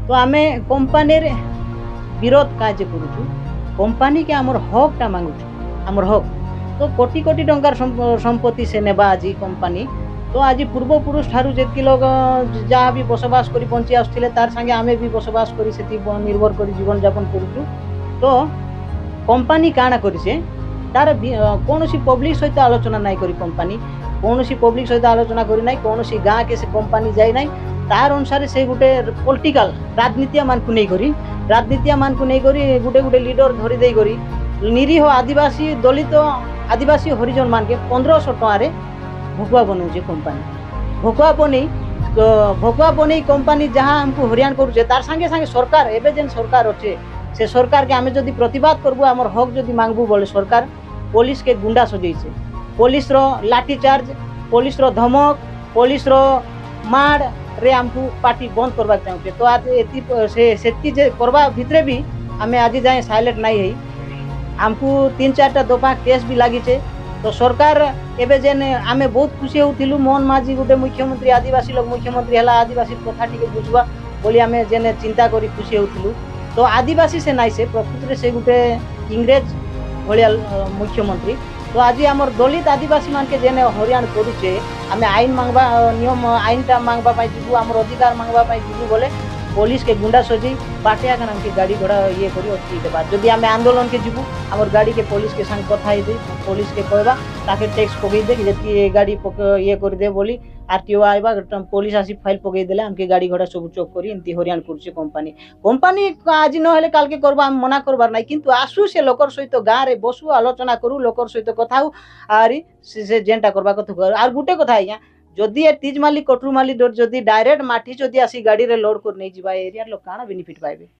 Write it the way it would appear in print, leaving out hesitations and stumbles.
तो आम कंपानी विरोध काजे करूँ कंपानी के आमर हकटा मांगुଛୁ आमर हक तो कोटी कोटी टंकार संपत्ति से नेबा आज कंपानी तो आज पूर्वपुरुष ठारू जेतकी लोग जहाँ भी बसवास करी बंची आसुथिले तार संगे आमे भी बसवास करी सेति निर्भर करी जीवन यापन करूछु तो कंपानी काना करिसे तार कोनोसी पब्लिक सहित आलोचना नाई करी कंपानी कोनोसी पब्लिक सहित आलोचना करी नाई कोनोसी गाँ के से कंपानी जाई नाई तार अनुसार से गोटे पॉलिटिकल राजनीतिया मान को नहीं करी गोटे गोटे लीडर धरी दे करी निरीह आदिवासी दलित आदिवासी हरिजन मान के 1500 टंकार भोकुआ बनाऊे कंपानी भोकुआ बन कंपानी जहाँ हमको हरियाण करुचे तार संगे संगे सरकार एवं जेन सरकार अच्छे से सरकार के आम जदि प्रतिवाद करबू आमर हक जदि मांगबू बोले सरकार पुलिस के गुंडा सजैसे पुलिस रो लाठीचार्ज पुलिस रो धमक पुलिस रो माड़ रे हमको पार्टी बंद करवा चाहूचे तो आज से करवा भितरे भी आम आज जाए साइलेंट नहीं है हमको 3-4टा दफा केस भी लगी तो सरकार एवं जेन आम बहुत खुशी होलु मोहन माझी गोटे मुख्यमंत्री आदिवासी लोग मुख्यमंत्री है आदिवासी कथा टी बुझवा बोली आम जेन चिंता करी खुशी होलु तो आदिवासी से नाई से प्रकृति से गोटे इंग्रेज भाया मुख्यमंत्री तो आज आमर दलित आदिवासी मान के जेने हरियाण करुचे आम आईन मांगवा नियम आईनटा मांगवा जीवु आमर अधिकार मांगवा जीवु बोले पुलिस के गुंडा सजी बाटे आगे हमके गाड़ी घोड़ा ये करी अटकी देवा जदि आम आंदोलन के जीवु आमर गाड़ी के पुलिस के संग कथा दे पुलिस के कहवा ताके टैक्स पकई दे कि गाड़ी ये कर दे बोली आरटीओ आइबा पुलिस आसी फाइल पकई देले हमके गाड़ी घोड़ा सब चोक करी एमती हरियाण करुचे कंपानी आज न हेले काल के करबा हम मना करबार नाही किंतु आसु से लोकर सहित गाँ रे बसु आलोचना करू लोकर सहित कथा हो आरी से जेनटा करबा कथा कर आर गुटे कथा आज्ञा जदि ए तीजमाली कटरुमाली जदि डायरेक्ट माटी जदि आसी गाड़ी रे लोड कर नहीं जीवा एरिया लोग काना बेनिफिट पाइबे।